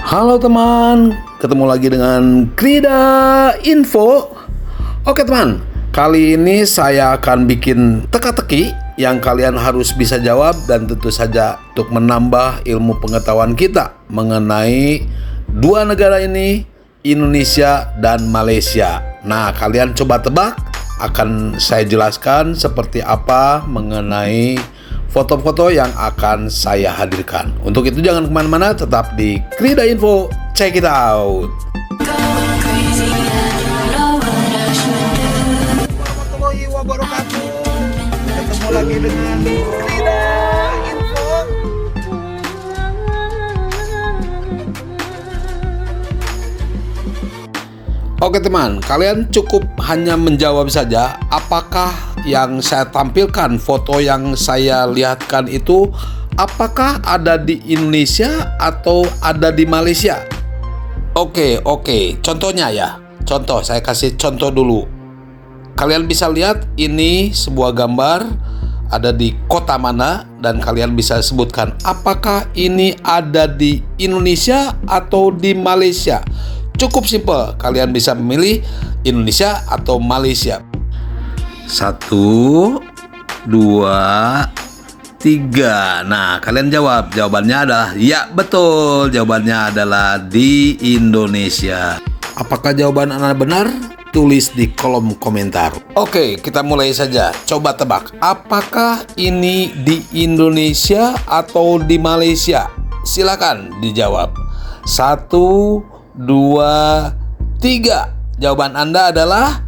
Halo teman, ketemu lagi dengan Krida Info. Oke teman, kali ini saya akan bikin teka-teki yang kalian harus bisa jawab dan tentu saja untuk menambah ilmu pengetahuan kita mengenai dua negara ini, Indonesia dan Malaysia. Nah, kalian coba tebak, akan saya jelaskan seperti apa mengenai foto-foto yang akan saya hadirkan. Untuk itu jangan kemana-mana, tetap di Krida Info. Check it out. Warahmatullahi wabarakatuh. Ketemu lagi dengan Krida Info. Oke teman, kalian cukup hanya menjawab saja apakah yang saya tampilkan, foto yang saya lihatkan itu apakah ada di Indonesia atau ada di Malaysia. Oke, contohnya ya. Contoh, saya kasih contoh dulu. Kalian bisa lihat ini sebuah gambar ada di kota mana dan kalian bisa sebutkan apakah ini ada di Indonesia atau di Malaysia. Cukup simpel, kalian bisa memilih Indonesia atau Malaysia. 1, 2, 3. Nah, kalian jawab. Jawabannya adalah ya, betul. Jawabannya adalah di Indonesia. Apakah jawaban Anda benar? Tulis di kolom komentar. Oke, kita mulai saja. Coba tebak, apakah ini di Indonesia atau di Malaysia? Silakan dijawab. 1, 2, 3. Jawaban Anda adalah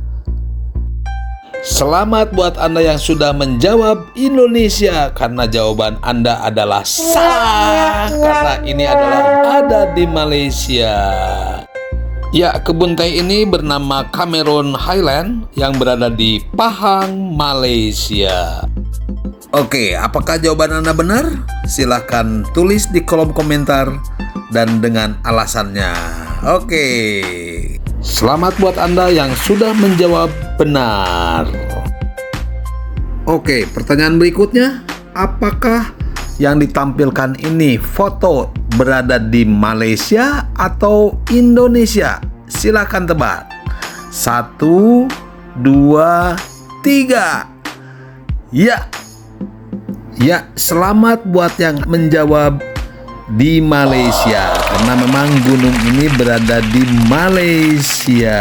selamat buat Anda yang sudah menjawab Indonesia, karena jawaban Anda adalah salah, karena ini adalah ada di Malaysia. Ya, kebun teh ini bernama Cameron Highland yang berada di Pahang, Malaysia. Oke, apakah jawaban Anda benar? Silahkan tulis di kolom komentar dan dengan alasannya. Oke, selamat buat Anda yang sudah menjawab benar. Oke, pertanyaan berikutnya, apakah yang ditampilkan ini foto berada di Malaysia atau Indonesia? Silakan tebak. 1, 2, 3. Ya, selamat buat yang menjawab di Malaysia, karena memang gunung ini berada di Malaysia.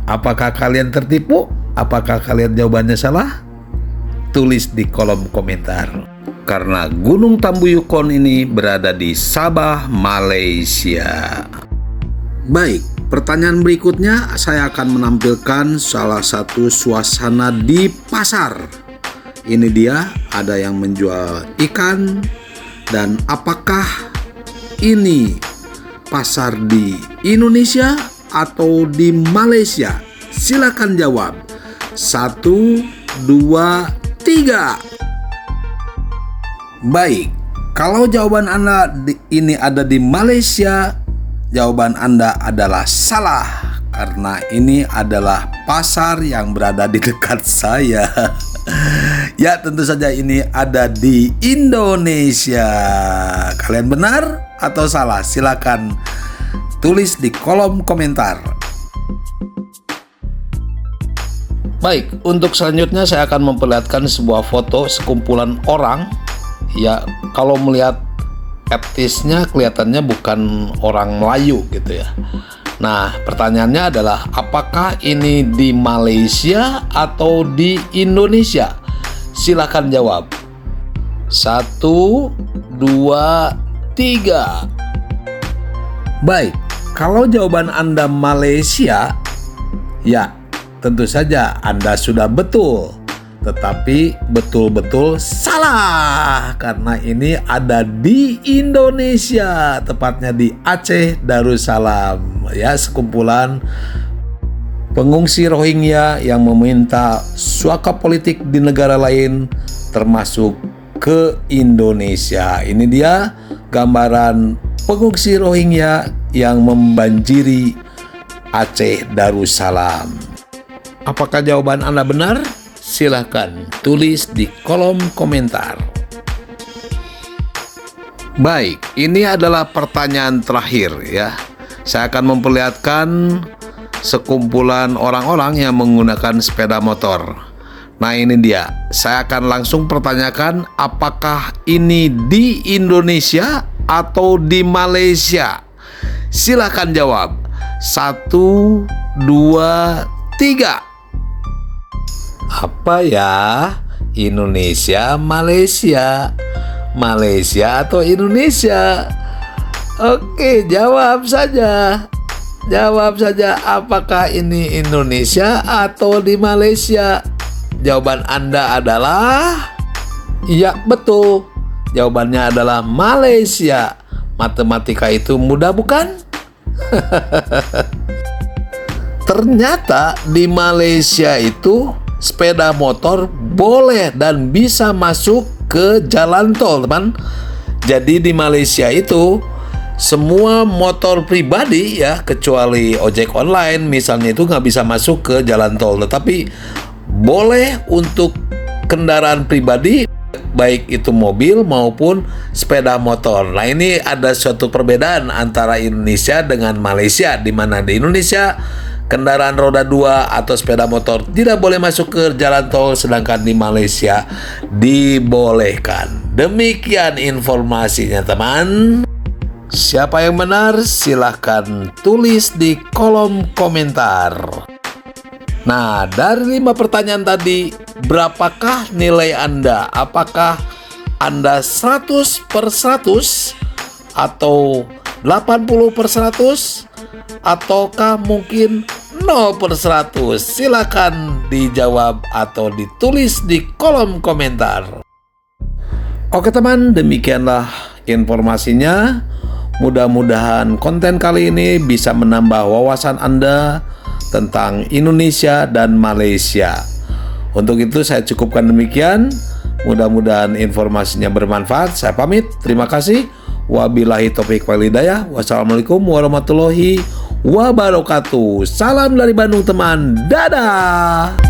Apakah kalian tertipu? Apakah kalian jawabannya salah? Tulis di kolom komentar. Karena Gunung Tambuyukon ini berada di Sabah, Malaysia. Baik, pertanyaan berikutnya saya akan menampilkan salah satu suasana di pasar. Ini dia, ada yang menjual ikan. Dan apakah ini pasar di Indonesia atau di Malaysia? Silakan jawab. 1, 2, 3. Baik, kalau jawaban Anda ini ada di Malaysia, jawaban Anda adalah salah, karena ini adalah pasar yang berada di dekat saya. Ya, tentu saja ini ada di Indonesia. Kalian benar atau salah? Silakan tulis di kolom komentar. Baik, untuk selanjutnya saya akan memperlihatkan sebuah foto sekumpulan orang. Ya, kalau melihat etnisnya kelihatannya bukan orang Melayu gitu ya. Nah, pertanyaannya adalah apakah ini di Malaysia atau di Indonesia? Silakan jawab. 1, 2, 3. Baik, kalau jawaban Anda Malaysia, ya tentu saja Anda sudah betul. Tetapi betul-betul salah, karena ini ada di Indonesia, tepatnya di Aceh Darussalam. Ya, sekumpulan pengungsi Rohingya yang meminta suaka politik di negara lain termasuk ke Indonesia. Ini dia gambaran pengungsi Rohingya yang membanjiri Aceh Darussalam. Apakah jawaban Anda benar? Silahkan tulis di kolom komentar. Baik, ini adalah pertanyaan terakhir ya. Saya akan memperlihatkan sekumpulan orang-orang yang menggunakan sepeda motor. Nah, ini dia. Saya akan langsung pertanyakan, apakah ini di Indonesia atau di Malaysia? Silahkan jawab. 1, 2, 3. Apa ya? Indonesia, Malaysia. Malaysia atau Indonesia? Oke, jawab saja. Jawab saja, apakah ini Indonesia atau di Malaysia? Jawaban Anda adalah ya, betul. Jawabannya adalah Malaysia. Matematika itu mudah, bukan? Ternyata di Malaysia itu sepeda motor boleh dan bisa masuk ke jalan tol, teman. Jadi di Malaysia itu semua motor pribadi ya, kecuali ojek online misalnya, itu nggak bisa masuk ke jalan tol. Tetapi boleh untuk kendaraan pribadi, baik itu mobil maupun sepeda motor. Nah, ini ada suatu perbedaan antara Indonesia dengan Malaysia, di mana di Indonesia kendaraan roda 2 atau sepeda motor tidak boleh masuk ke jalan tol, sedangkan di Malaysia dibolehkan. Demikian informasinya, teman. Siapa yang benar? Silahkan tulis di kolom komentar. Nah, dari 5 pertanyaan tadi, berapakah nilai Anda? Apakah Anda 100/100 atau 80/100 ataukah mungkin 0/100? Silakan dijawab atau ditulis di kolom komentar. Oke teman, demikianlah informasinya. Mudah-mudahan konten kali ini bisa menambah wawasan Anda tentang Indonesia dan Malaysia. Untuk itu saya cukupkan demikian. Mudah-mudahan informasinya bermanfaat. Saya pamit. Terima kasih. Wabillahi taufiq wal hidayah. Wassalamualaikum warahmatullahi wabarakatuh. Salam dari Bandung, teman. Dadah.